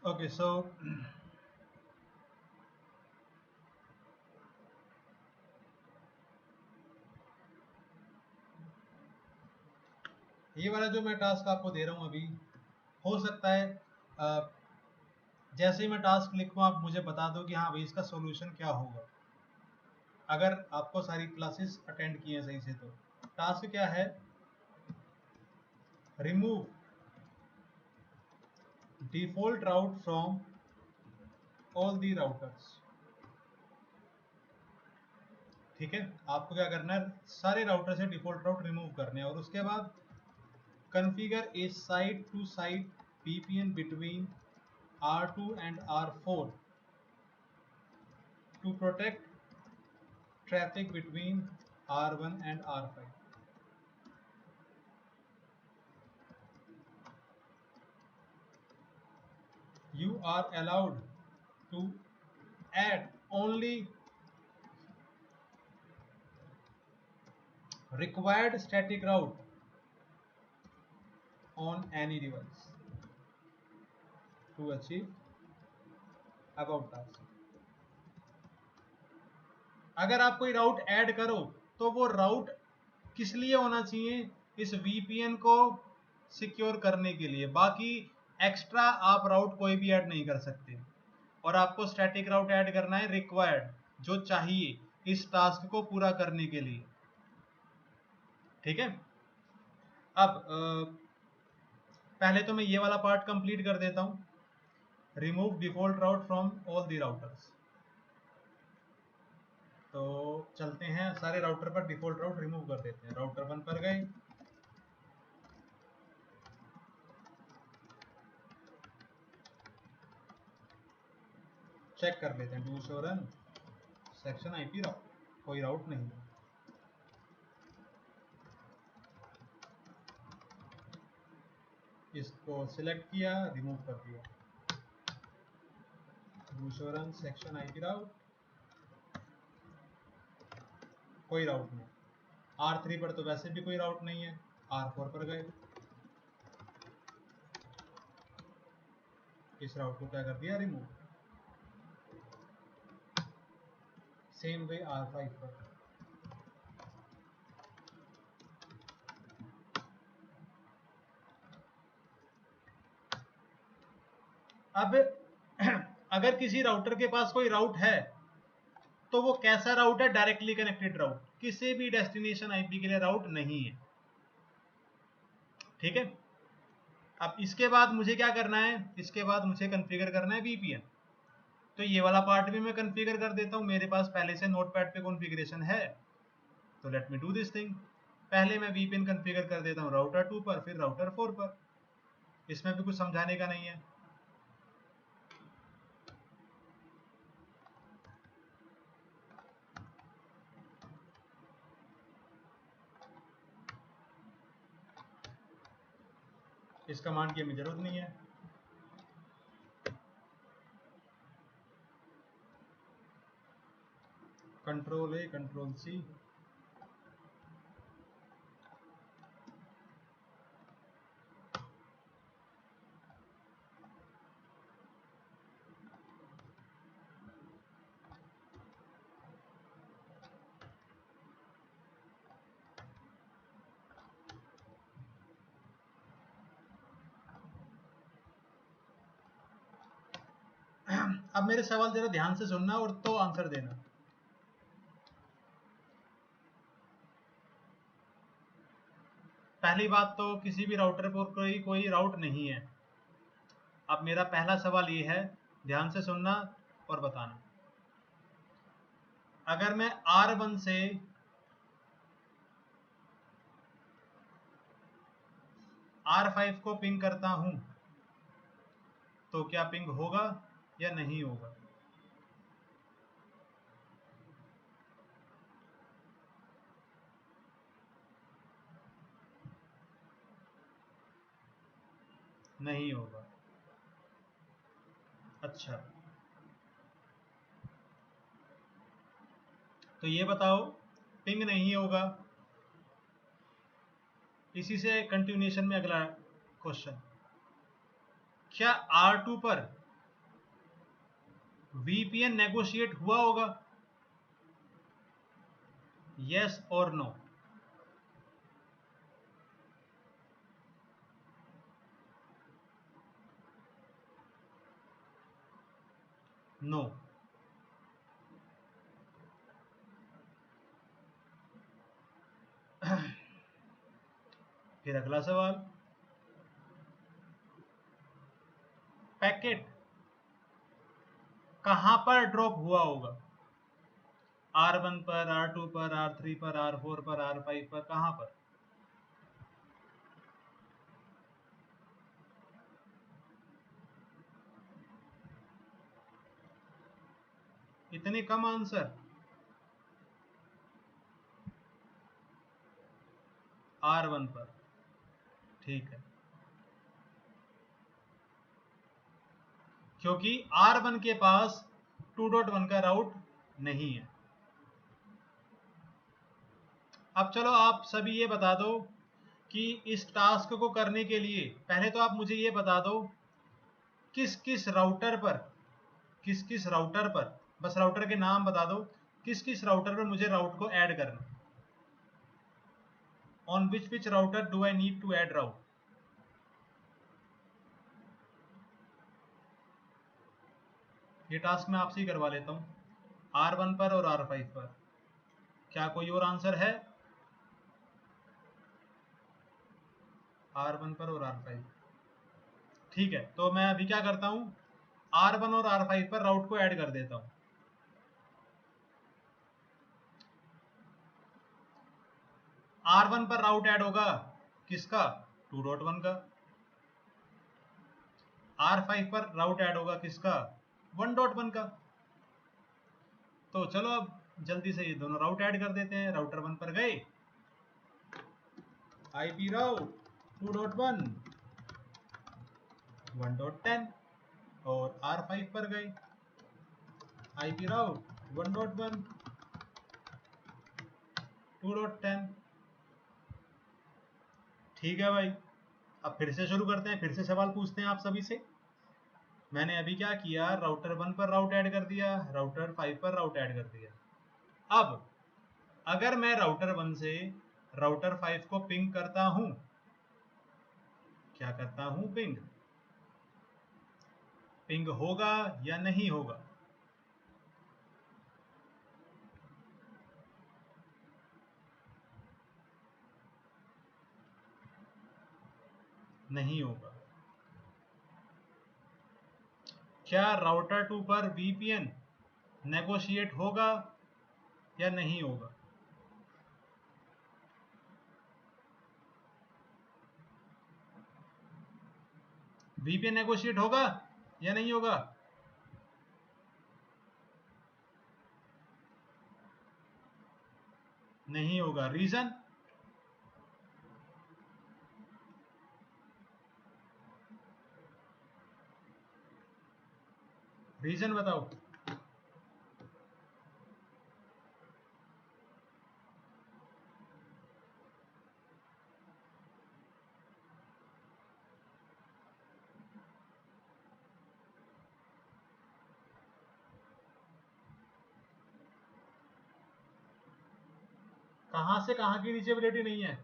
Okay, so ये वाला जो मैं टास्क आपको दे रहा हूँ अभी, हो सकता है जैसे ही मैं टास्क लिखूँ आप मुझे बता दो कि हाँ भाई इसका सॉल्यूशन क्या होगा, अगर आपको सारी क्लासेस अटेंड किए हैं सही से। तो टास्क क्या है? Remove default route from all the routers. ठीक है, आपको क्या करना है, सारे राउटर से डिफॉल्ट राउट रिमूव करने हैं, और उसके बाद configure a site to site VPN between R2 and R4 to protect traffic between R1 and R5. You are allowed to add only required static route on any device to achieve above task. अगर आप कोई route add करो तो वो राउट किस लिए होना चाहिए? इस VPN को सिक्योर करने के लिए। बाकी एक्स्ट्रा आप राउट कोई भी ऐड नहीं कर सकते, और आपको स्टैटिक राउट ऐड करना है रिक्वायर्ड, जो चाहिए इस टास्क को पूरा करने के लिए। ठीक है, अब पहले तो मैं ये वाला पार्ट कंप्लीट कर देता हूँ, remove default route from all the routers. तो चलते हैं, सारे राउटर पर डिफॉल्ट राउट रिमूव कर देते हैं। राउटर 1 पर गए, चेक कर लेते हैं, do show run section IP राउट, कोई राउट नहीं। इसको सिलेक्ट किया, रिमूव कर दिया, do show run section IP राउट, कोई राउट नहीं। R3 पर तो वैसे भी कोई राउट नहीं है। R4 पर गए, इस राउट को क्या कर दिया, रिमूव। सेम वे R5 पर। अब अगर किसी राउटर के पास कोई राउट है तो वो कैसा राउट है? डायरेक्टली कनेक्टेड राउट, किसी भी डेस्टिनेशन IP के लिए राउट नहीं है। ठीक है, अब इसके बाद मुझे क्या करना है? इसके बाद मुझे कॉन्फ़िगर करना है VPN। तो ये वाला पार्ट भी मैं कॉन्फ़िगर कर देता हूँ, मेरे पास पहले से नोटपैड पे कॉन्फ़िगरेशन है। तो let me do this thing. पहले मैं VPN कॉन्फ़िगर कर देता हूँ राउटर 2 पर, फिर राउटर 4 पर। इसमें भी कुछ समझाने का नहीं है। इस कमांड की हमें जरूरत नहीं है। Ctrl A Ctrl C, अब मेरे सवाल जरा ध्यान से सुनना और तो आंसर देना। पहली बात तो किसी भी राउटर पर कोई राउट नहीं है। अब मेरा पहला सवाल ये है, ध्यान से सुनना और बताना। अगर मैं R1 से R5 को पिंग करता हूं तो क्या पिंग होगा या नहीं होगा? नहीं होगा। अच्छा, तो ये बताओ, पिंग नहीं होगा, इसी से कंटिन्यूएशन में अगला क्वेश्चन, क्या R2 पर वीपीएन नेगोशिएट हुआ होगा, यस और नो? नो। फिर अगला सवाल, पैकेट कहां पर ड्रॉप हुआ होगा? R1 पर, R2 पर, R3 पर, R4 पर, R5 पर, कहां पर? इतने कम आंसर? R1 पर, ठीक है, क्योंकि R1 के पास 2.1 का राउट नहीं है। अब चलो आप सभी ये बता दो कि इस टास्क को करने के लिए पहले तो आप मुझे ये बता दो किस किस राउटर पर, किस किस राउटर पर, बस राउटर के नाम बता दो, किस किस राउटर पर मुझे राउट को ऐड करना, on which router do I need to add route? ये टास्क मैं आपसे ही करवा लेता हूं, R1 पर और R5 पर। क्या कोई और आंसर है? R1 पर और R5, ठीक है, तो मैं अभी क्या करता हूं, R1 और R5 पर राउट को ऐड कर देता हूं। R1 पर राउट ऐड होगा किसका? 2.1 का। R5 पर राउट ऐड होगा किसका? 1.1 का। तो चलो अब जल्दी से ये दोनों राउट ऐड कर देते हैं। राउटर 1 पर गए, IP राउट 2.1 1.10, और R5 पर गए, IP राउट 1.1 2.10। ठीक है भाई, अब फिर से शुरू करते हैं, फिर से सवाल पूछते हैं आप सभी से। मैंने अभी क्या किया, राउटर 1 पर राउट ऐड कर दिया, राउटर 5 पर राउट ऐड कर दिया। अब अगर मैं राउटर 1 से राउटर 5 को पिंग करता हूं, क्या करता हूं, पिंग, पिंग होगा या नहीं होगा? नहीं होगा। क्या राउटर 2 पर VPN नेगोशिएट होगा या नहीं होगा? VPN नेगोशिएट होगा या नहीं होगा? नहीं होगा। रीजन? रीजन बताओ। कहां से कहां की रीचेबिलिटी नहीं है?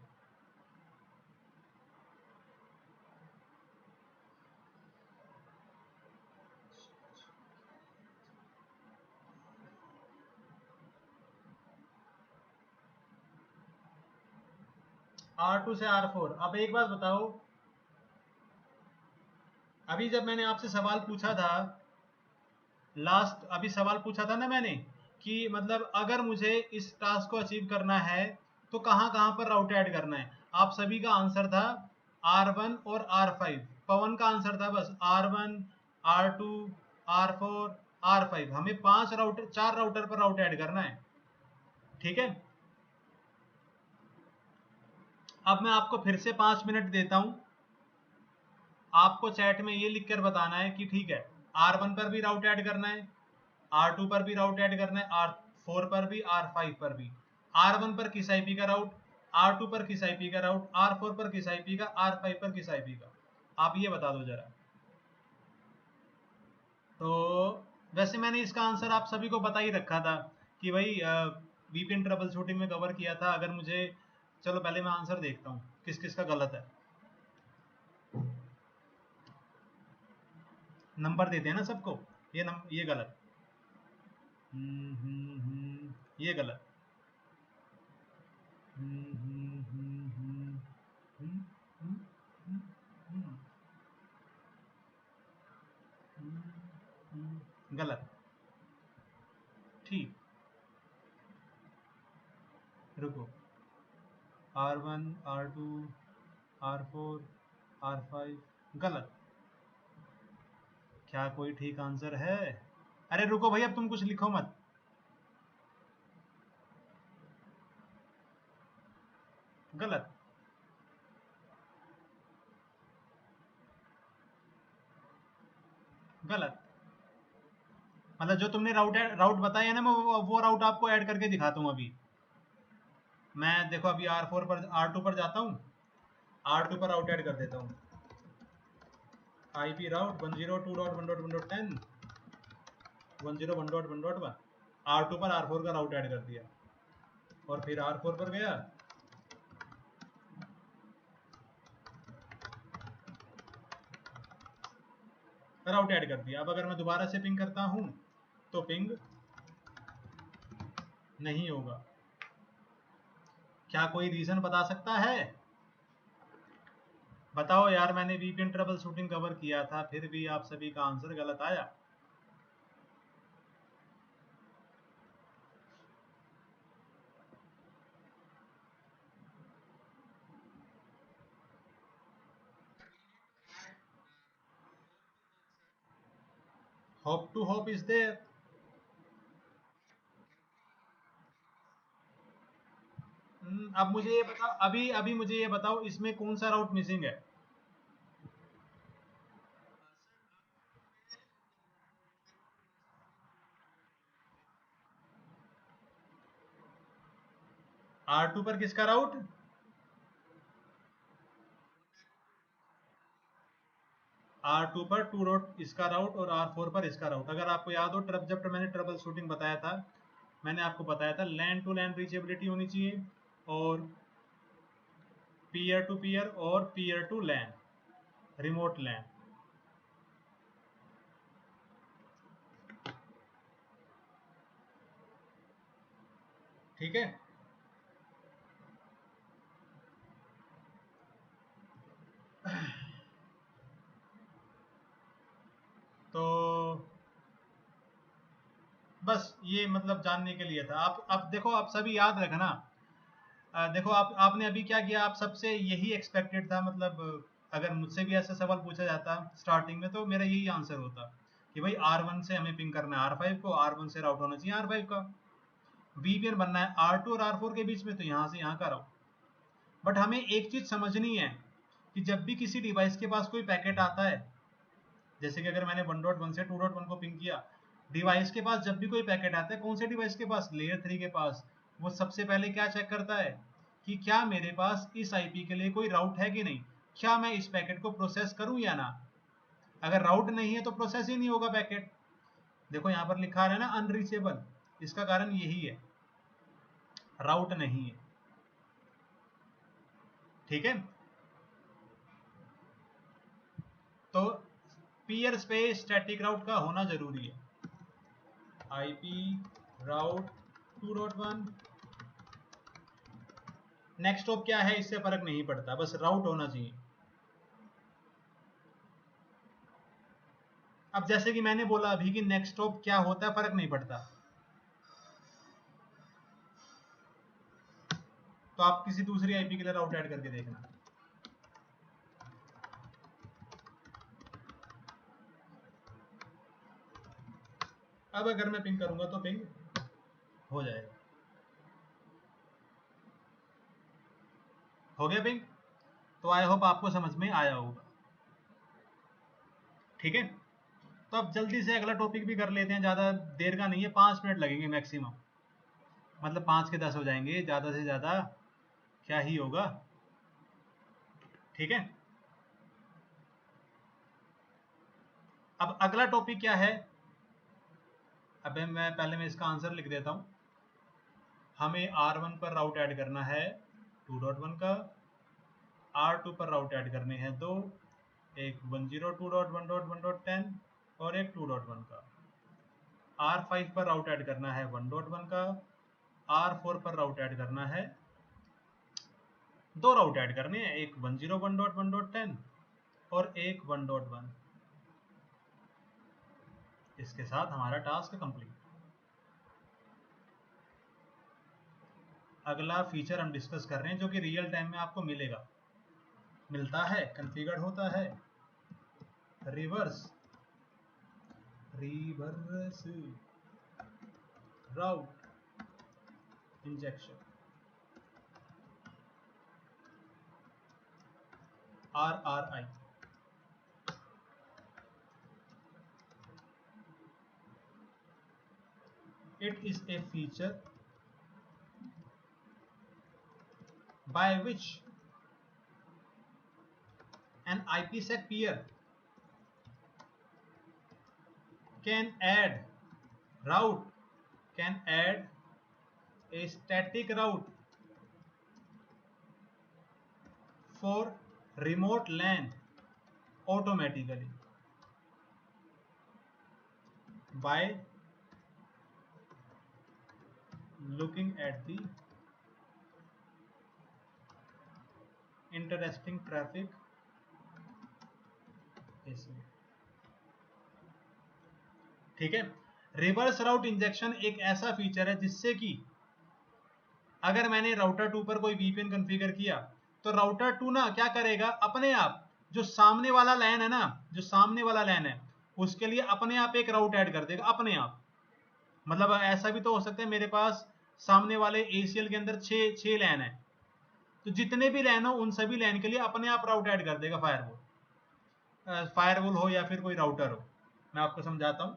R2 से R4। अब एक बात बताओ, अभी जब मैंने आपसे सवाल पूछा था, लास्ट अभी सवाल पूछा था ना मैंने, कि मतलब अगर मुझे इस टास्क को अचीव करना है तो कहां कहां पर राउट ऐड करना है, आप सभी का आंसर था R1 और R5। पवन का आंसर था बस R1, R2, R4, R5। हमें 4 राउटर पर राउट ऐड करना है, ठीक है। अब मैं आपको फिर से 5 मिनट देता हूं, आपको चैट में ये लिखकर बताना है कि ठीक है, R1 पर भी राउट ऐड करना है, R2 पर भी राउट ऐड करना है, R4 पर भी, R5 पर भी। R1 पर किस IP का राउट, R2 पर किस IP का राउट, R4 पर किस IP का, R5 पर किस IP का, आप ये बता दो जरा। तो वैसे मैंने इसका आंसर आप सभी को बता ही रखा था कि भाई वीपीएन ट्रबल शूटिंग में कवर किया था। अगर मुझे, चलो पहले मैं आंसर देखता हूँ किस किस का गलत है। नंबर देते हैं ना सबको। ये गलत, ये गलत, गलत। ठीक, रुको। R1, R2, R4, R5 गलत। क्या कोई ठीक आंसर है? अरे रुको भाई, अब तुम कुछ लिखो मत। गलत। गलत। मतलब जो तुमने राउट बताया है ना, मैं वो राउट आपको ऐड करके दिखाता हूँ अभी। मैं देखो अभी R4 पर, R2 पर जाता हूँ, R2 पर राउट ऐड कर देता हूँ। IP राउट 102.1.1.10 101.1.1 R2 पर R4 का राउट ऐड कर दिया, और फिर R4 पर गया, राउट ऐड कर दिया। अब अगर मैं दोबारा से पिंग करता हूँ तो पिंग नहीं होगा। क्या कोई रीजन बता सकता है? बताओ यार, मैंने वीपीएन ट्रबल शूटिंग कवर किया था, फिर भी आप सभी का आंसर गलत आया। Hope to hope is there. अब मुझे ये बताओ, अभी अभी मुझे ये बताओ, इसमें कौन सा राउट मिसिंग है? R2 पर किसका राउट? R2 पर टू डॉट इसका राउट, और R4 पर इसका राउट। अगर आपको याद हो, जब मैंने ट्रबल शूटिंग बताया था, मैंने आपको बताया था लैन टू लैन रीचेबिलिटी होनी चाहिए, और पीयर टू पीयर, और पीयर टू लैन, रिमोट लैन। ठीक है। तो बस ये मतलब जानने के लिए था। आप अब देखो, आप सभी याद रखना। देखो आपने अभी क्या किया, आप सबसे यही एक्सपेक्टेड था, मतलब अगर मुझसे भी ऐसा सवाल पूछा जाता स्टार्टिंग में, तो मेरा यही आंसर होता कि भाई R1 से हमें पिंग करना है R5 को, R1 से राउट होना चाहिए R5 का, वीपीएन बनना है R2 और R4 के बीच में, तो यहाँ से यहाँ का राउट। बट हमें एक चीज समझनी है कि जब भी किसी डिवाइस के पास कोई पैकेट आता है, जैसे कि अगर मैंने 1.1 से 2.1 को पिंग किया, डिवाइस के पास जब भी कोई पैकेट आता है, कौन से डिवाइस के पास? लेयर 3 के पास। वो सबसे पहले क्या चेक करता है कि क्या मेरे पास इस आईपी के लिए कोई राउट है कि नहीं, क्या मैं इस पैकेट को प्रोसेस करूं या ना। अगर राउट नहीं है तो प्रोसेस ही नहीं होगा पैकेट। देखो यहाँ पर लिखा है ना अनरीचेबल, इसका कारण यही है, राउट नहीं है। ठीक है। तो पीयर स्पेस स्टैटिक राउट का होना जरूरी है। आईपी राउट 2.1, नेक्स्ट स्टॉप क्या है इससे फर्क नहीं पड़ता, बस राउट होना चाहिए। अब जैसे कि मैंने बोला अभी कि नेक्स्ट स्टॉप क्या होता है, फर्क नहीं पड़ता। तो आप किसी दूसरी आईपी के लिए राउट ऐड करके देखना। अब अगर मैं पिंग करूंगा तो पिंग हो जाएगा। हो गया पिंग? तो आई होप आपको समझ में आया होगा। ठीक है। तो अब जल्दी से अगला टॉपिक भी कर लेते हैं, ज़्यादा देर का नहीं है, 5 मिनट लगेंगे मैक्सिमम, मतलब 5 के 10 हो जाएंगे, ज़्यादा से ज़्यादा क्या ही होगा। ठीक है। अब अगला टॉपिक क्या है? अब मैं इसका आंसर लिख देता हूँ। हमें R1 पर राउट ऐड करना है 2.1 का, R2 पर राउट ऐड करने हैं 2, एक 102.1.1.10 और एक 2.1 का। R5 पर राउट ऐड करना है 1.1 का, R4 पर राउट ऐड करना है 2 राउट ऐड करने हैं, एक 101.1.10 और एक 1.1। इसके साथ हमारा टास्क कंप्लीट। अगला फीचर हम डिस्कस कर रहे हैं जो कि रियल टाइम में आपको मिलता है, कॉन्फ़िगर होता है, reverse route injection, RRI। It is a feature by which an IPsec peer can add a static route for remote LAN automatically by looking at the interesting traffic इसमें। ठीक है, reverse राउट injection एक ऐसा feature है जिससे कि अगर मैंने राउटर 2 पर कोई VPN कॉन्फ़िगर किया तो राउटर 2 ना क्या करेगा, अपने आप जो सामने वाला लैन है ना, जो सामने वाला लैन है उसके लिए अपने आप एक राउट ऐड कर देगा अपने आप। मतलब ऐसा भी तो हो सकता है मेरे पास सामने वाले ACL के अंदर 6 लैन है, तो जितने भी लैन हो उन सभी लैन के लिए अपने आप राउट ऐड कर देगा फायरवॉल हो या फिर कोई राउटर हो। मैं आपको समझाता हूं।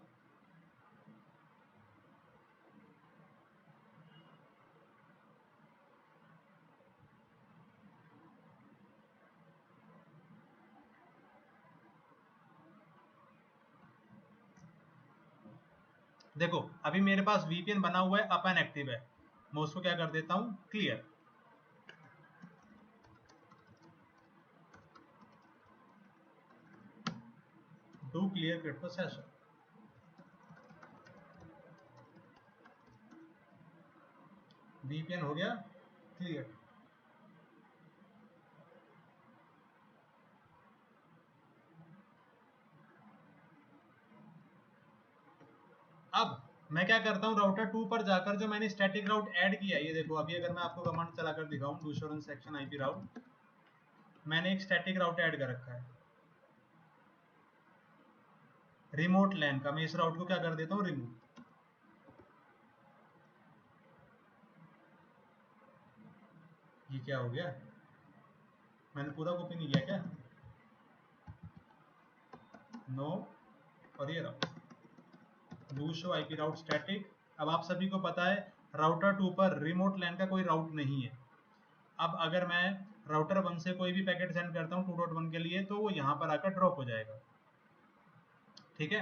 देखो अभी मेरे पास VPN बना हुआ है, अप एंड एक्टिव है, मैं उसको क्या कर देता हूं, clear. Do clear crypto session. VPN हो गया क्लियर। अब मैं क्या करता हूं, राउटर 2 पर जाकर जो मैंने स्टैटिक राउट ऐड किया, ये देखो अभी अगर मैं आपको कमांड चलाकर दिखाऊं, do show run section IP राउट, मैंने एक स्टैटिक राउट ऐड कर रखा है रिमोट लैन का। मैं इस राउट को क्या कर देता हूं, रिमूव। ये क्या हो गया, मैंने पूरा कॉपी नहीं किया क्या, नो, और ये do show IP route static. अब आप सभी को पता है राउटर 2 पर रिमोट लैन का कोई राउट नहीं है। अब अगर मैं राउटर 1 से कोई भी पैकेट सेंड करता हूं 2.1 के लिए तो वो यहां पर आकर ड्रॉप हो जाएगा। ठीक है,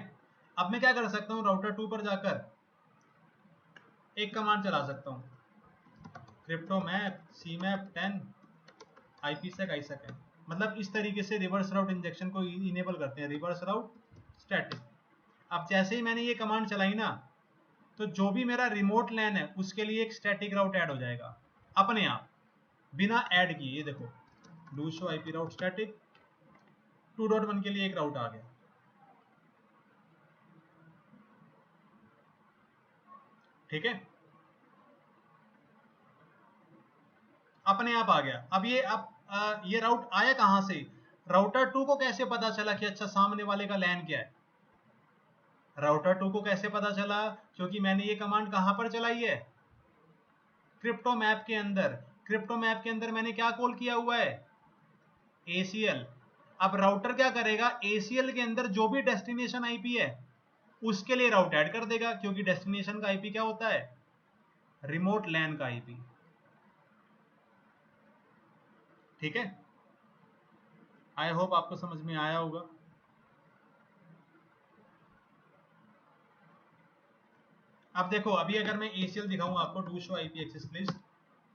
अब मैं क्या कर सकता हूं, राउटर 2 पर जाकर एक कमांड चला सकता हूं, cryptomap cmap 10 IPsec isec, मतलब इस तरीके से रिवर्स राउट इंजेक्शन को इनेबल करते हैं, रिवर्स राउट स्टैटिक। अब जैसे ही मैंने ये कमांड चलाई ना, तो जो भी मेरा रिमोट लैन है उसके लिए एक स्टैटिक राउट ऐड हो जाएगा अपने आप, बिना ऐड किए। ये देखो do show IP route static, 2.1 के लिए एक राउट आ गया। ठीक है, अपने आप आ गया। अब ये राउट आया कहां से, राउटर 2 को कैसे पता चला कि अच्छा सामने वाले का लैन क्या है, राउटर 2 को कैसे पता चला, क्योंकि मैंने ये कमांड कहां पर चलाई है, क्रिप्टो मैप के अंदर। क्रिप्टो मैप के अंदर मैंने क्या कॉल किया हुआ है, ACL। अब राउटर क्या करेगा, ACL के अंदर जो भी डेस्टिनेशन IP है उसके लिए राउट ऐड कर देगा, क्योंकि डेस्टिनेशन का IP क्या होता है, रिमोट लैन का IP। ठीक है, आई होप आपको समझ में आया होगा। अब देखो, अभी अगर मैं ACL दिखाऊं आपको, do show IP access list,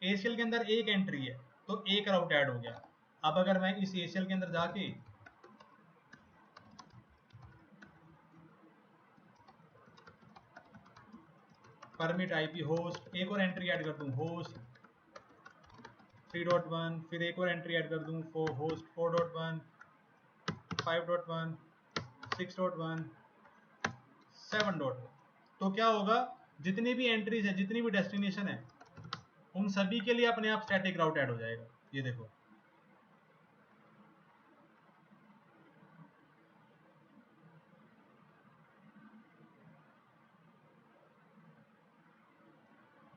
ACL के अंदर एक एंट्री है तो एक राउट ऐड हो गया। अब अगर मैं इस ACL के अंदर जाके परमिट IP होस्ट, एक और एंट्री ऐड कर दूं होस्ट 3.1, फिर एक और एंट्री ऐड कर दूं होस्ट 4.1, 5.1, 6.1, 7.1, तो क्या होगा, जितनी भी एंट्रीज है, जितनी भी डेस्टिनेशन है, उन सभी के लिए अपने आप स्टैटिक राउट ऐड हो जाएगा। ये देखो,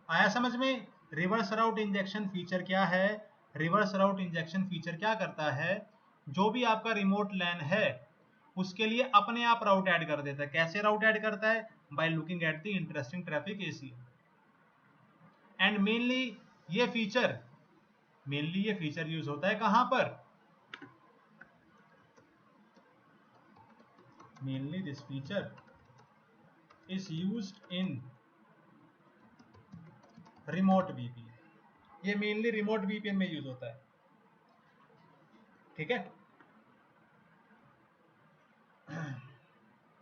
आया समझ में? रिवर्स राउट इंजेक्शन फीचर क्या है? रिवर्स राउट इंजेक्शन फीचर क्या करता है, जो भी आपका रिमोट लैन है उसके लिए अपने आप राउट ऐड कर देता है। कैसे राउट ऐड करता है? By looking at the interesting traffic ACL। And mainly ये फीचर यूज होता है कहां पर? Mainly this feature is used in remote VPN। ये मेनली रिमोट VPN में यूज होता है, ठीक है।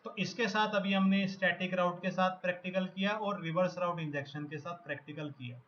तो इसके साथ अभी हमने स्टैटिक राउट के साथ प्रैक्टिकल किया और रिवर्स राउट इंजेक्शन के साथ प्रैक्टिकल किया।